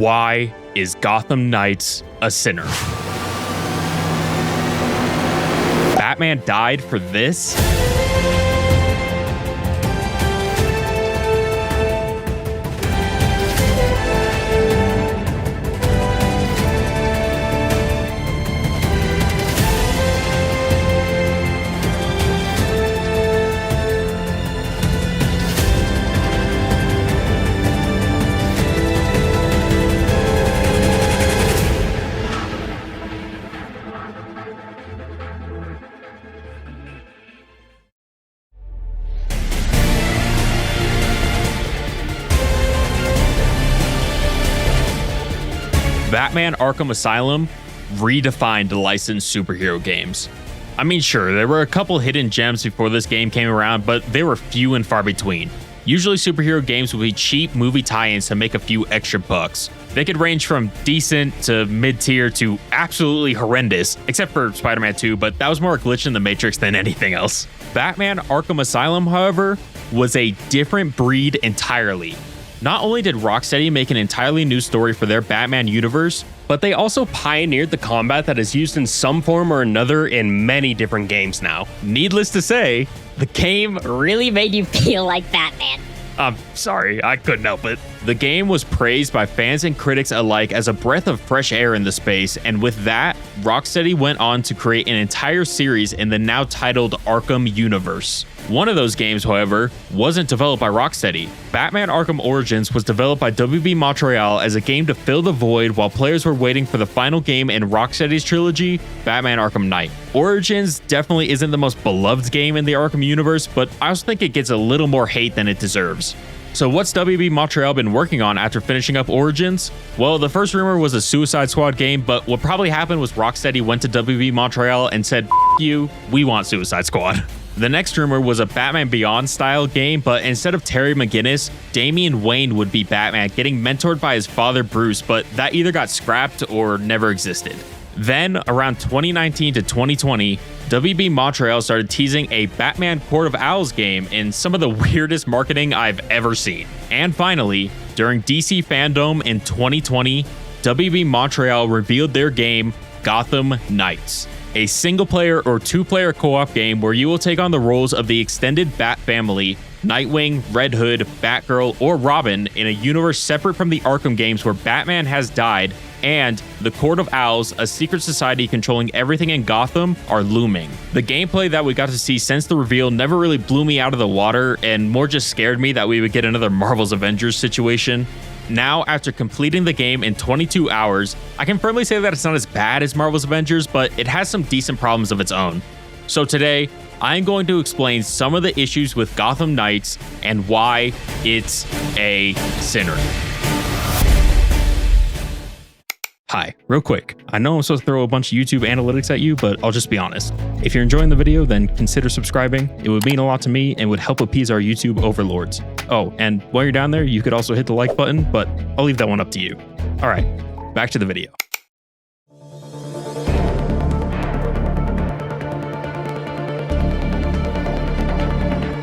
Why is Gotham Knights a sinner? Batman died for this? Batman Arkham Asylum redefined licensed superhero games. I mean, sure, there were a couple hidden gems before this game came around, but they were few and far between. Usually superhero games would be cheap movie tie-ins to make a few extra bucks. They could range from decent to mid-tier to absolutely horrendous, except for Spider-Man 2, but that was more a glitch in the Matrix than anything else. Batman Arkham Asylum, however, was a different breed entirely. Not only did Rocksteady make an entirely new story for their Batman universe, but they also pioneered the combat that is used in some form or another in many different games now. Needless to say, the game really made you feel like Batman. I'm sorry, I couldn't help it. The game was praised by fans and critics alike as a breath of fresh air in the space, and with that, Rocksteady went on to create an entire series in the now titled Arkham universe. One of those games, however, wasn't developed by Rocksteady. Batman Arkham Origins was developed by WB Montreal as a game to fill the void while players were waiting for the final game in Rocksteady's trilogy, Batman Arkham Knight. Origins definitely isn't the most beloved game in the Arkham universe, but I also think it gets a little more hate than it deserves. So what's WB Montreal been working on after finishing up Origins? Well, the first rumor was a Suicide Squad game, but what probably happened was Rocksteady went to WB Montreal and said, "F you, we want Suicide Squad." The next rumor was a Batman Beyond style game, but instead of Terry McGinnis, Damian Wayne would be Batman, getting mentored by his father Bruce, but that either got scrapped or never existed. Then, around 2019 to 2020, WB Montreal started teasing a Batman Court of Owls game in some of the weirdest marketing I've ever seen. And finally, during DC Fandom in 2020, WB Montreal revealed their game, Gotham Knights, a single-player or two-player co-op game where you will take on the roles of the extended Batfamily, Nightwing, Red Hood, Batgirl, or Robin in a universe separate from the Arkham games where Batman has died, and the Court of Owls, a secret society controlling everything in Gotham, are looming. The gameplay that we got to see since the reveal never really blew me out of the water and more just scared me that we would get another Marvel's Avengers situation. Now, after completing the game in 22 hours, I can firmly say that it's not as bad as Marvel's Avengers, but it has some decent problems of its own. So today, I'm going to explain some of the issues with Gotham Knights and why it's a sinner. Hi, real quick. I know I'm supposed to throw a bunch of YouTube analytics at you, but I'll just be honest. If you're enjoying the video, then consider subscribing. It would mean a lot to me and would help appease our YouTube overlords. Oh, and while you're down there, you could also hit the like button, but I'll leave that one up to you. All right, back to the video.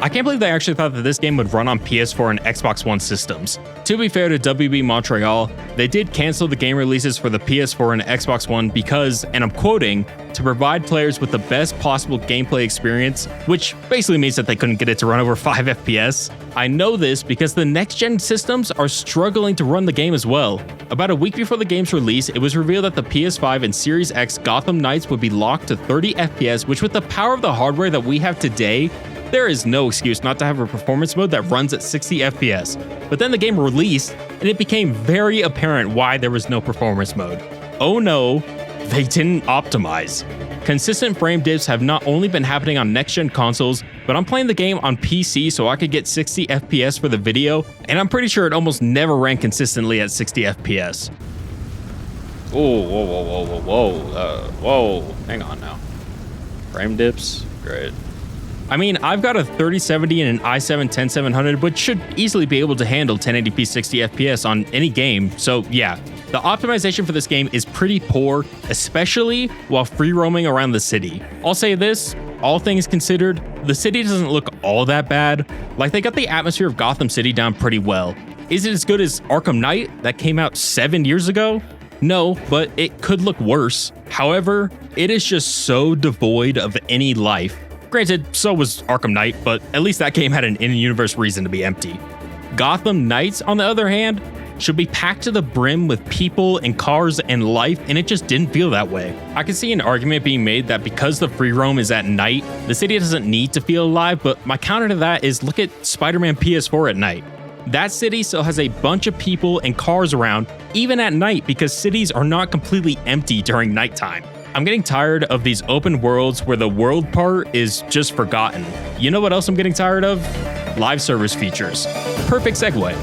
I can't believe they actually thought that this game would run on PS4 and Xbox One systems. To be fair to WB Montreal, they did cancel the game releases for the PS4 and Xbox One because, and I'm quoting, to provide players with the best possible gameplay experience, which basically means that they couldn't get it to run over 5 FPS. I know this because the next-gen systems are struggling to run the game as well. About a week before the game's release, it was revealed that the PS5 and Series X Gotham Knights would be locked to 30 FPS, which with the power of the hardware that we have today, there is no excuse not to have a performance mode that runs at 60 FPS. But then the game released, and it became very apparent why there was no performance mode. Oh no, they didn't optimize. Consistent frame dips have not only been happening on next-gen consoles, but I'm playing the game on PC so I could get 60 FPS for the video, and I'm pretty sure it almost never ran consistently at 60 FPS. Oh, whoa, hang on now. Frame dips, great. I mean, I've got a 3070 and an i7-10700, which should easily be able to handle 1080p 60 FPS on any game, so yeah. The optimization for this game is pretty poor, especially while free roaming around the city. I'll say this, all things considered, the city doesn't look all that bad. Like, they got the atmosphere of Gotham City down pretty well. Is it as good as Arkham Knight that came out 7 years ago? No, but it could look worse. However, it is just so devoid of any life. Granted, so was Arkham Knight, but at least that game had an in-universe reason to be empty. Gotham Knights, on the other hand, should be packed to the brim with people and cars and life, and it just didn't feel that way. I can see an argument being made that because the free roam is at night, the city doesn't need to feel alive, but my counter to that is look at Spider-Man PS4 at night. That city still has a bunch of people and cars around, even at night, because cities are not completely empty during nighttime. I'm getting tired of these open worlds where the world part is just forgotten. You know what else I'm getting tired of? Live service features. Perfect segue.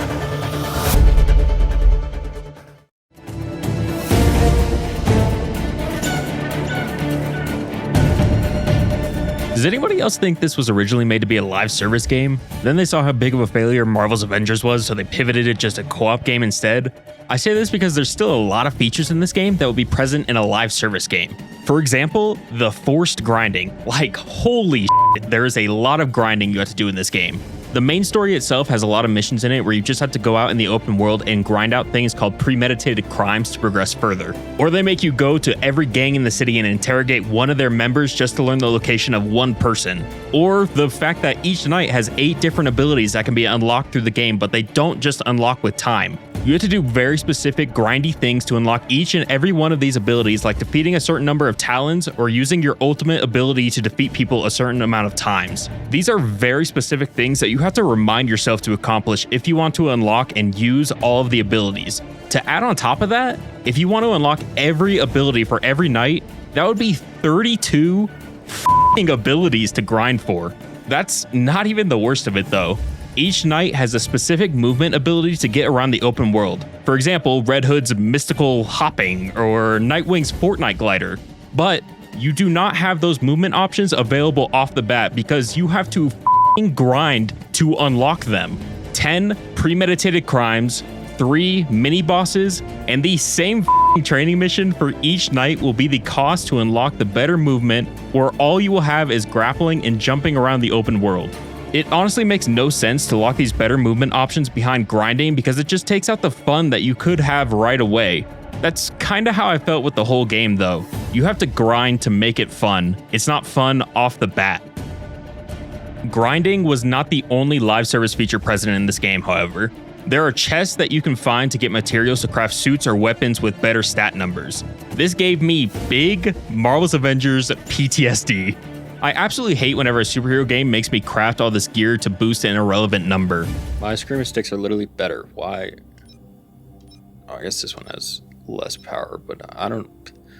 Does anybody else think this was originally made to be a live service game? Then they saw how big of a failure Marvel's Avengers was, so they pivoted it just a co-op game instead? I say this because there's still a lot of features in this game that will be present in a live service game. For example, the forced grinding. Like, holy shit, there is a lot of grinding you have to do in this game. The main story itself has a lot of missions in it where you just have to go out in the open world and grind out things called premeditated crimes to progress further. Or they make you go to every gang in the city and interrogate one of their members just to learn the location of one person. Or the fact that each night has 8 different abilities that can be unlocked through the game, but they don't just unlock with time. You have to do very specific grindy things to unlock each and every one of these abilities, like defeating a certain number of talons or using your ultimate ability to defeat people a certain amount of times. These are very specific things that you have to remind yourself to accomplish if you want to unlock and use all of the abilities. To add on top of that, if you want to unlock every ability for every night, that would be 32 abilities to grind for. That's not even the worst of it though. Each knight has a specific movement ability to get around the open world. For example, Red Hood's mystical hopping or Nightwing's Fortnite glider. But you do not have those movement options available off the bat because you have to grind to unlock them. 10 premeditated crimes, 3 mini bosses, and the same training mission for each night will be the cost to unlock the better movement, or all you will have is grappling and jumping around the open world. It honestly makes no sense to lock these better movement options behind grinding because it just takes out the fun that you could have right away. That's kinda how I felt with the whole game though. You have to grind to make it fun. It's not fun off the bat. Grinding was not the only live service feature present in this game, however. There are chests that you can find to get materials to craft suits or weapons with better stat numbers. This gave me big Marvel's Avengers PTSD. I absolutely hate whenever a superhero game makes me craft all this gear to boost an irrelevant number. My screamer sticks are literally better. Why? Oh, I guess this one has less power, but I don't...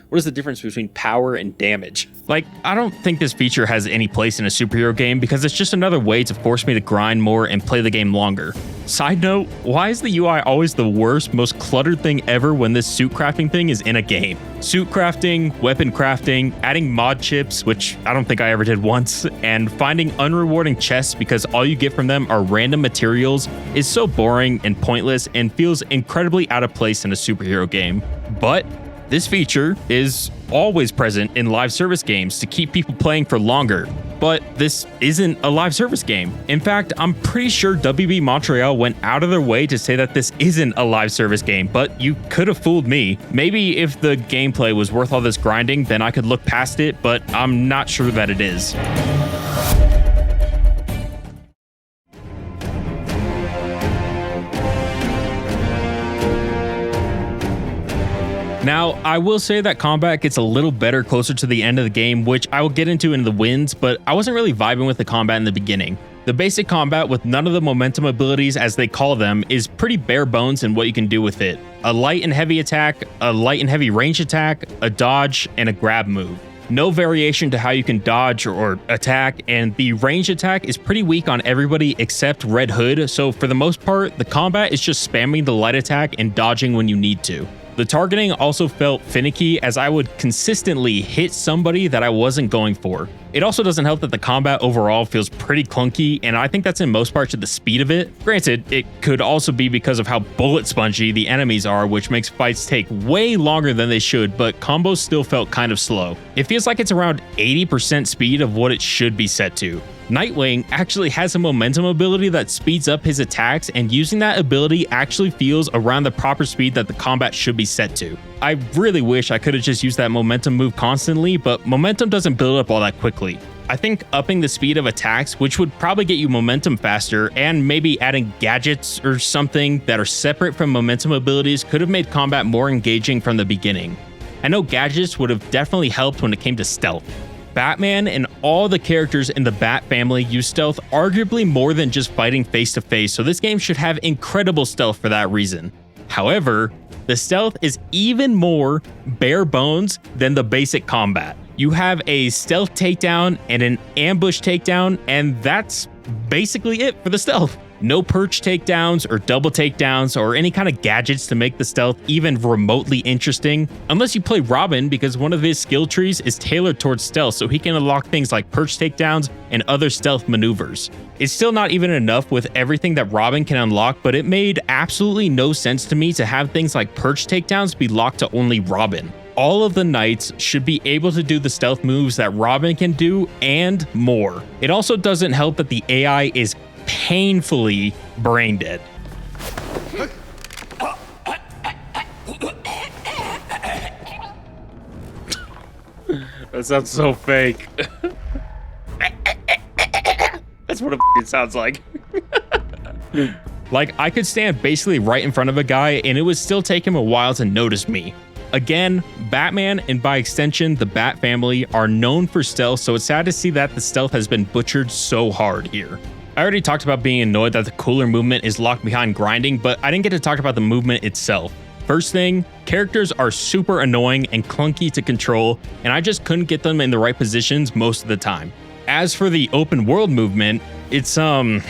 What is the difference between power and damage? Like, I don't think this feature has any place in a superhero game because it's just another way to force me to grind more and play the game longer. Side note, why is the UI always the worst, most cluttered thing ever when this suit crafting thing is in a game? Suit crafting, weapon crafting, adding mod chips, which I don't think I ever did once, and finding unrewarding chests because all you get from them are random materials is so boring and pointless and feels incredibly out of place in a superhero game. But this feature is always present in live service games to keep people playing for longer, but this isn't a live service game. In fact, I'm pretty sure WB Montreal went out of their way to say that this isn't a live service game, but you could have fooled me. Maybe if the gameplay was worth all this grinding, then I could look past it, but I'm not sure that it is. Now, I will say that combat gets a little better closer to the end of the game, which I will get into in the wins, but I wasn't really vibing with the combat in the beginning. The basic combat with none of the momentum abilities, as they call them, is pretty bare bones in what you can do with it. A light and heavy attack, a light and heavy range attack, a dodge, and a grab move. No variation to how you can dodge or attack, and the range attack is pretty weak on everybody except Red Hood, so for the most part, the combat is just spamming the light attack and dodging when you need to. The targeting also felt finicky as I would consistently hit somebody that I wasn't going for. It also doesn't help that the combat overall feels pretty clunky, and I think that's in most parts of the speed of it. Granted, it could also be because of how bullet spongy the enemies are, which makes fights take way longer than they should, but combos still felt kind of slow. It feels like it's around 80% speed of what it should be set to. Nightwing actually has a momentum ability that speeds up his attacks, and using that ability actually feels around the proper speed that the combat should be set to. I really wish I could have just used that momentum move constantly, but momentum doesn't build up all that quickly. I think upping the speed of attacks, which would probably get you momentum faster, and maybe adding gadgets or something that are separate from momentum abilities could have made combat more engaging from the beginning. I know gadgets would have definitely helped when it came to stealth. Batman and all the characters in the Batfamily use stealth arguably more than just fighting face to face, so this game should have incredible stealth for that reason. However, the stealth is even more bare bones than the basic combat. You have a stealth takedown and an ambush takedown, and that's basically it for the stealth. No perch takedowns or double takedowns or any kind of gadgets to make the stealth even remotely interesting, unless you play Robin, because one of his skill trees is tailored towards stealth, so he can unlock things like perch takedowns and other stealth maneuvers. It's still not even enough with everything that Robin can unlock, but it made absolutely no sense to me to have things like perch takedowns be locked to only Robin. All of the Knights should be able to do the stealth moves that Robin can do and more. It also doesn't help that the AI is painfully brain dead. That sounds so fake. That's what it sounds like. Like, I could stand basically right in front of a guy and it would still take him a while to notice me. Again, Batman and by extension the Batfamily are known for stealth, so it's sad to see that the stealth has been butchered so hard here. I already talked about being annoyed that the cooler movement is locked behind grinding, but I didn't get to talk about the movement itself. First thing, characters are super annoying and clunky to control, and I just couldn't get them in the right positions most of the time. As for the open world movement, it's I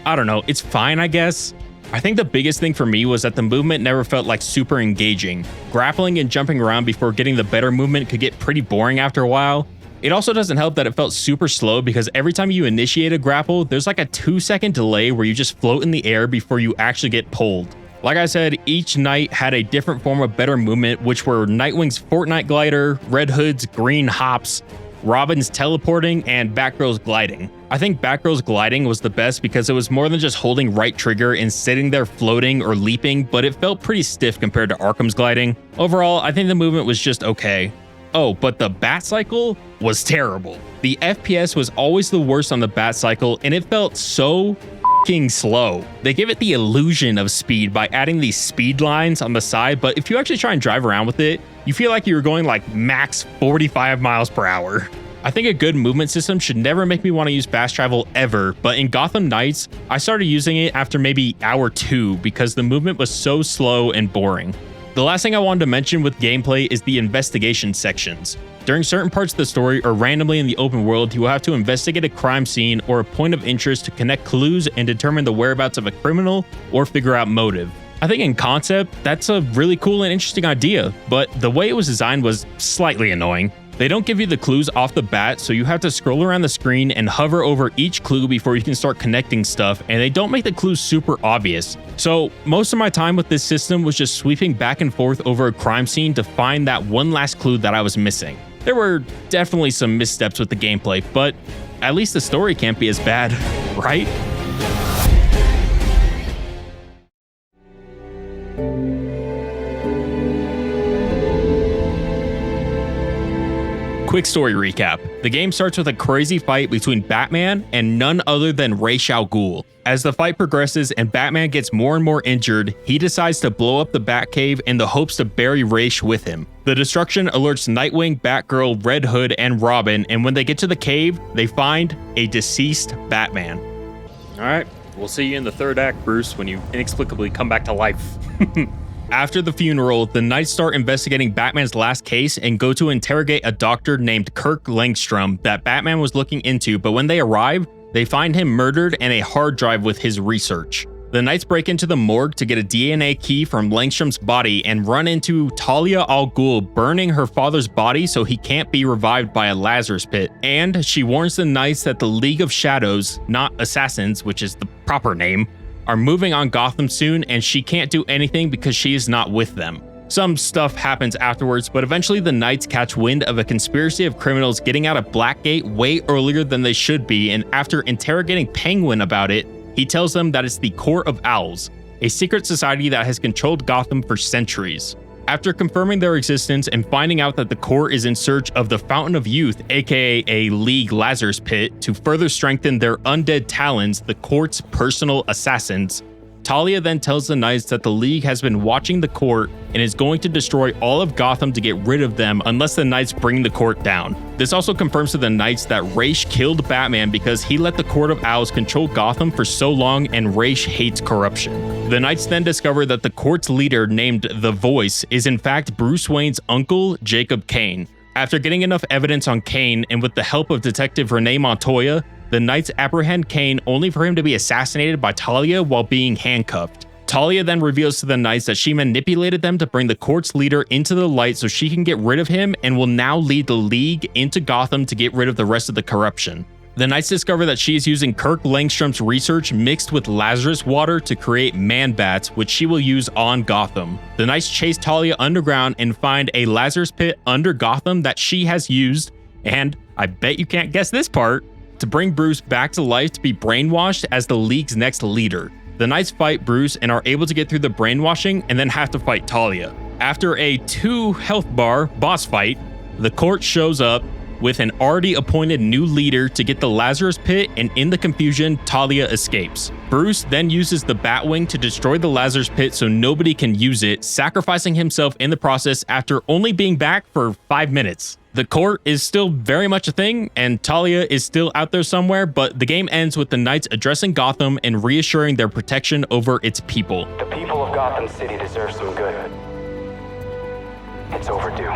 don't know, it's fine I guess. I think the biggest thing for me was that the movement never felt like super engaging. Grappling and jumping around before getting the better movement could get pretty boring after a while. It also doesn't help that it felt super slow because every time you initiate a grapple, there's like a 2-second delay where you just float in the air before you actually get pulled. Like I said, each Knight had a different form of better movement, which were Nightwing's Fortnite glider, Red Hood's green hops, Robin's teleporting, and Batgirl's gliding. I think Batgirl's gliding was the best because it was more than just holding right trigger and sitting there floating or leaping, but it felt pretty stiff compared to Arkham's gliding. Overall, I think the movement was just okay. Oh, but the Bat Cycle was terrible. The FPS was always the worst on the Bat Cycle, and it felt so f***ing slow. They give it the illusion of speed by adding these speed lines on the side, but if you actually try and drive around with it, you feel like you're going like max 45 miles per hour. I think a good movement system should never make me want to use fast travel ever, but in Gotham Knights, I started using it after maybe hour 2 because the movement was so slow and boring. The last thing I wanted to mention with gameplay is the investigation sections. During certain parts of the story or randomly in the open world, you will have to investigate a crime scene or a point of interest to connect clues and determine the whereabouts of a criminal or figure out motive. I think in concept, that's a really cool and interesting idea, but the way it was designed was slightly annoying. They don't give you the clues off the bat, so you have to scroll around the screen and hover over each clue before you can start connecting stuff, and they don't make the clues super obvious. So most of my time with this system was just sweeping back and forth over a crime scene to find that one last clue that I was missing. There were definitely some missteps with the gameplay, but at least the story can't be as bad, right? Quick story recap. The game starts with a crazy fight between Batman and none other than Ra's al Ghul. As the fight progresses and Batman gets more and more injured, he decides to blow up the Batcave in the hopes to bury Ra's with him. The destruction alerts Nightwing, Batgirl, Red Hood, and Robin, and when they get to the cave, they find a deceased Batman. All right, we'll see you in the third act, Bruce, when you inexplicably come back to life. After the funeral, the Knights start investigating Batman's last case and go to interrogate a doctor named Kirk Langstrom that Batman was looking into, but when they arrive, they find him murdered and a hard drive with his research. The Knights break into the morgue to get a DNA key from Langstrom's body and run into Talia al Ghul burning her father's body so he can't be revived by a Lazarus pit. And she warns the Knights that the League of Shadows, not Assassins, which is the proper name, are moving on Gotham soon and she can't do anything because she is not with them. Some stuff happens afterwards, but eventually the Knights catch wind of a conspiracy of criminals getting out of Blackgate way earlier than they should be, and after interrogating Penguin about it, he tells them that it's the Court of Owls, a secret society that has controlled Gotham for centuries. After confirming their existence and finding out that the court is in search of the Fountain of Youth, aka a League Lazarus Pit, to further strengthen their undead talons, the court's personal assassins, Talia then tells the Knights that the League has been watching the court and is going to destroy all of Gotham to get rid of them unless the Knights bring the court down. This also confirms to the Knights that Ra's killed Batman because he let the Court of Owls control Gotham for so long, and Ra's hates corruption. The Knights then discover that the court's leader, named The Voice, is in fact Bruce Wayne's uncle, Jacob Kane. After getting enough evidence on Kane, and with the help of Detective Renee Montoya, the Knights apprehend Kane only for him to be assassinated by Talia while being handcuffed. Talia then reveals to the Knights that she manipulated them to bring the court's leader into the light so she can get rid of him, and will now lead the League into Gotham to get rid of the rest of the corruption. The Knights discover that she is using Kirk Langstrom's research mixed with Lazarus water to create man-bats, which she will use on Gotham. The Knights chase Talia underground and find a Lazarus pit under Gotham that she has used, and I bet you can't guess this part, to bring Bruce back to life to be brainwashed as the League's next leader. The Knights fight Bruce and are able to get through the brainwashing and then have to fight Talia. After a 2 health bar boss fight, the court shows up with an already appointed new leader to get the Lazarus pit, and in the confusion, Talia escapes. Bruce then uses the Batwing to destroy the Lazarus pit so nobody can use it, sacrificing himself in the process after only being back for 5 minutes. The court is still very much a thing, and Talia is still out there somewhere, but the game ends with the Knights addressing Gotham and reassuring their protection over its people. The people of Gotham City deserve some good. It's overdue.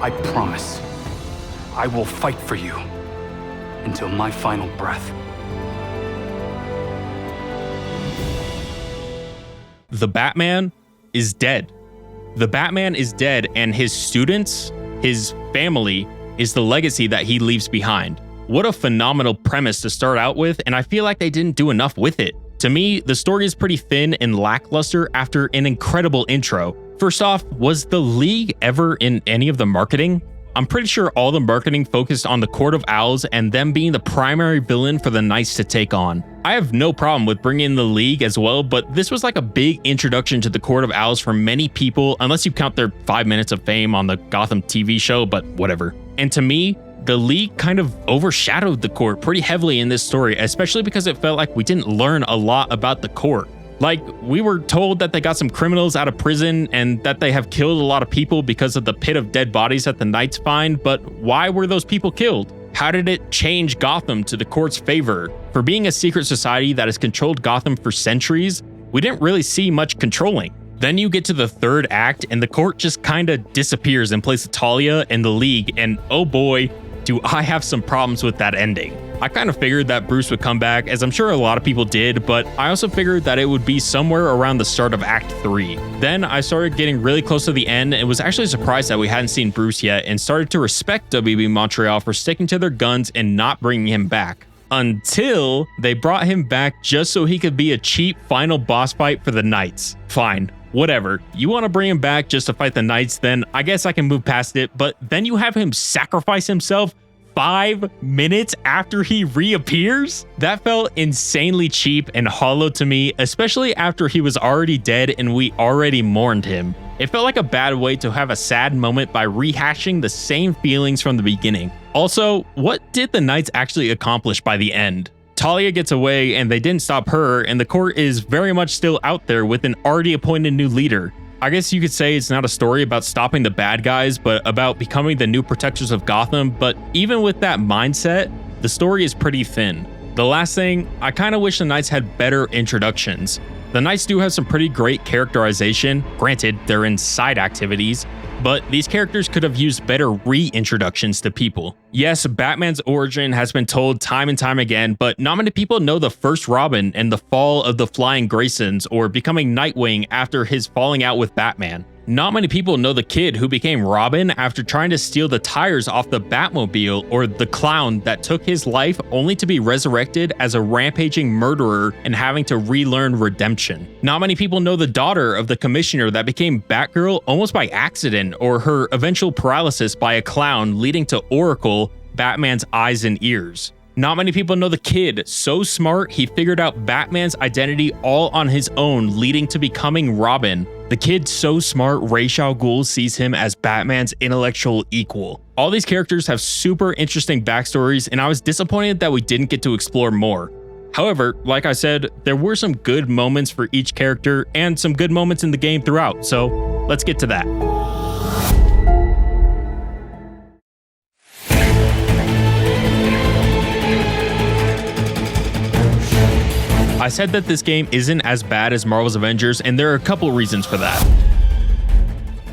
I promise, I will fight for you until my final breath. The Batman is dead. The Batman is dead, and his students, his family, is the legacy that he leaves behind. What a phenomenal premise to start out with, and I feel like they didn't do enough with it. To me, the story is pretty thin and lackluster after an incredible intro. First off, was the League ever in any of the marketing? I'm pretty sure all the marketing focused on the Court of Owls and them being the primary villain for the Knights to take on. I have no problem with bringing in the League as well, but this was like a big introduction to the Court of Owls for many people, unless you count their 5 minutes of fame on the Gotham TV show, but whatever. And to me, the League kind of overshadowed the court pretty heavily in this story, especially because it felt like we didn't learn a lot about the court. Like, we were told that they got some criminals out of prison and that they have killed a lot of people because of the pit of dead bodies that the Knights find, but why were those people killed? How did it change Gotham to the court's favor? For being a secret society that has controlled Gotham for centuries, we didn't really see much controlling. Then you get to the third act and the court just kinda disappears in place of Talia and the League, and oh boy, do I have some problems with that ending. I kind of figured that Bruce would come back, as I'm sure a lot of people did, but I also figured that it would be somewhere around the start of Act 3. Then I started getting really close to the end and was actually surprised that we hadn't seen Bruce yet, and started to respect WB Montreal for sticking to their guns and not bringing him back. Until they brought him back just so he could be a cheap final boss fight for the Knights. Fine. Whatever. You want to bring him back just to fight the Knights, then I guess I can move past it, but then you have him sacrifice himself 5 minutes after he reappears? That felt insanely cheap and hollow to me, especially after he was already dead and we already mourned him. It felt like a bad way to have a sad moment by rehashing the same feelings from the beginning. Also, what did the Knights actually accomplish by the end? Talia gets away and they didn't stop her, and the court is very much still out there with an already appointed new leader. I guess you could say it's not a story about stopping the bad guys, but about becoming the new protectors of Gotham, but even with that mindset, the story is pretty thin. The last thing, I kind of wish the Knights had better introductions. The Knights do have some pretty great characterization, granted they're in side activities, but these characters could have used better reintroductions to people. Yes, Batman's origin has been told time and time again, but not many people know the first Robin and the fall of the Flying Graysons or becoming Nightwing after his falling out with Batman. Not many people know the kid who became Robin after trying to steal the tires off the Batmobile, or the clown that took his life only to be resurrected as a rampaging murderer and having to relearn redemption. Not many people know the daughter of the commissioner that became Batgirl almost by accident, or her eventual paralysis by a clown leading to Oracle, Batman's eyes and ears. Not many people know the kid so smart he figured out Batman's identity all on his own, leading to becoming Robin. The kid so smart Ra's al Ghul sees him as Batman's intellectual equal. All these characters have super interesting backstories, and I was disappointed that we didn't get to explore more. However, like I said, there were some good moments for each character and some good moments in the game throughout, so let's get to that. I said that this game isn't as bad as Marvel's Avengers, and there are a couple reasons for that.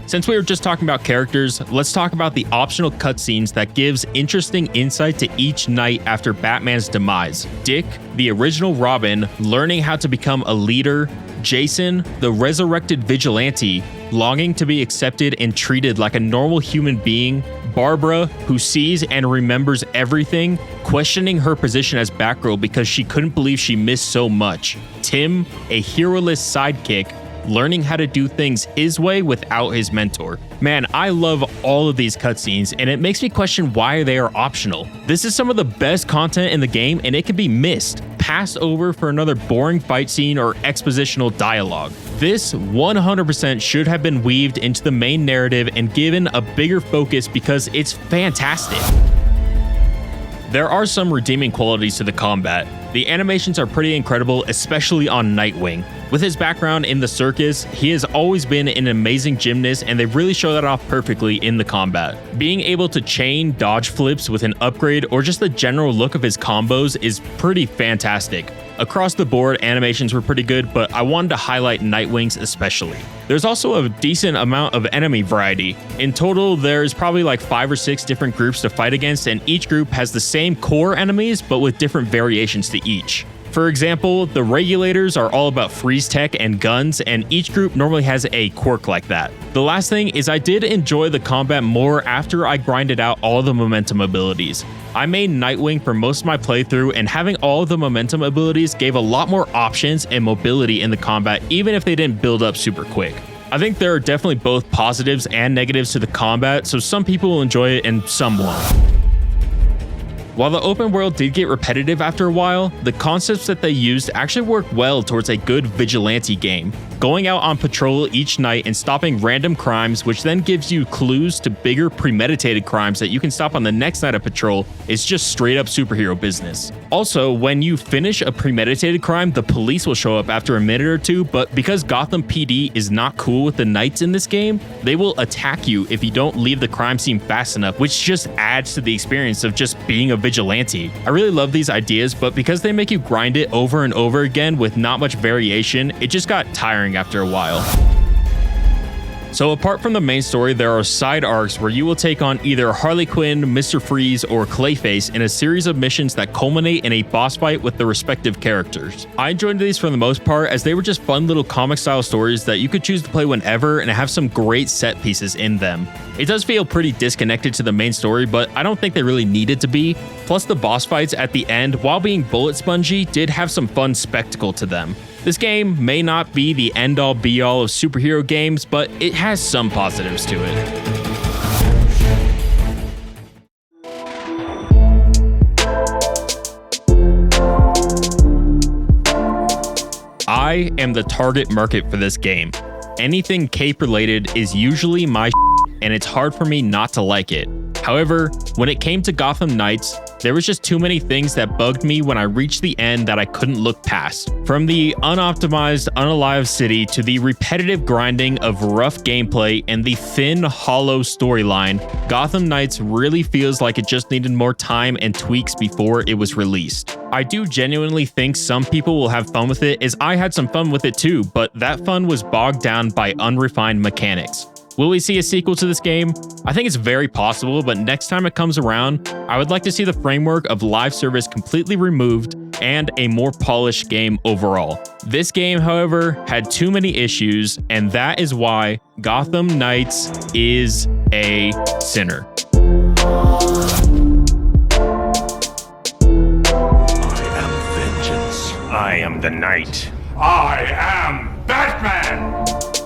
Since we were just talking about characters, let's talk about the optional cutscenes that gives interesting insight to each night after Batman's demise. Dick, the original Robin, learning how to become a leader, Jason, the resurrected vigilante, longing to be accepted and treated like a normal human being, Barbara, who sees and remembers everything, questioning her position as Batgirl because she couldn't believe she missed so much, Tim, a hero-less sidekick, learning how to do things his way without his mentor. Man, I love all of these cutscenes, and it makes me question why they are optional. This is some of the best content in the game, and it can be missed, passed over for another boring fight scene or expositional dialogue. This 100% should have been weaved into the main narrative and given a bigger focus because it's fantastic. There are some redeeming qualities to the combat. The animations are pretty incredible, especially on Nightwing. With his background in the circus, he has always been an amazing gymnast, and they really show that off perfectly in the combat. Being able to chain dodge flips with an upgrade or just the general look of his combos is pretty fantastic. Across the board, animations were pretty good, but I wanted to highlight Nightwing's especially. There's also a decent amount of enemy variety. In total, there's probably like 5 or 6 different groups to fight against, and each group has the same core enemies, but with different variations to each. For example, the Regulators are all about freeze tech and guns, and each group normally has a quirk like that. The last thing is I did enjoy the combat more after I grinded out all the momentum abilities. I made Nightwing for most of my playthrough, and having all of the momentum abilities gave a lot more options and mobility in the combat, even if they didn't build up super quick. I think there are definitely both positives and negatives to the combat, so some people will enjoy it and some won't. While the open world did get repetitive after a while, the concepts that they used actually worked well towards a good vigilante game. Going out on patrol each night and stopping random crimes, which then gives you clues to bigger premeditated crimes that you can stop on the next night of patrol, is just straight up superhero business. Also, when you finish a premeditated crime, the police will show up after a minute or two, but because Gotham PD is not cool with the Knights in this game, they will attack you if you don't leave the crime scene fast enough, which just adds to the experience of just being a vigilante. I really love these ideas, but because they make you grind it over and over again with not much variation, it just got tiring after a while. So apart from the main story, there are side arcs where you will take on either Harley Quinn, Mr. Freeze, or Clayface in a series of missions that culminate in a boss fight with the respective characters. I enjoyed these for the most part as they were just fun little comic style stories that you could choose to play whenever and have some great set pieces in them. It does feel pretty disconnected to the main story, but I don't think they really needed to be. Plus the boss fights at the end, while being bullet spongy, did have some fun spectacle to them. This game may not be the end-all be-all of superhero games, but it has some positives to it. I am the target market for this game. Anything cape related is usually my and it's hard for me not to like it. However, when it came to Gotham Knights, there was just too many things that bugged me when I reached the end that I couldn't look past. From the unoptimized, unalive city to the repetitive grinding of rough gameplay and the thin, hollow storyline, Gotham Knights really feels like it just needed more time and tweaks before it was released. I do genuinely think some people will have fun with it, as I had some fun with it too, but that fun was bogged down by unrefined mechanics. Will we see a sequel to this game? I think it's very possible, but next time it comes around, I would like to see the framework of live service completely removed, and a more polished game overall. This game, however, had too many issues, and that is why Gotham Knights is a sinner. I am the Knight. I am Batman!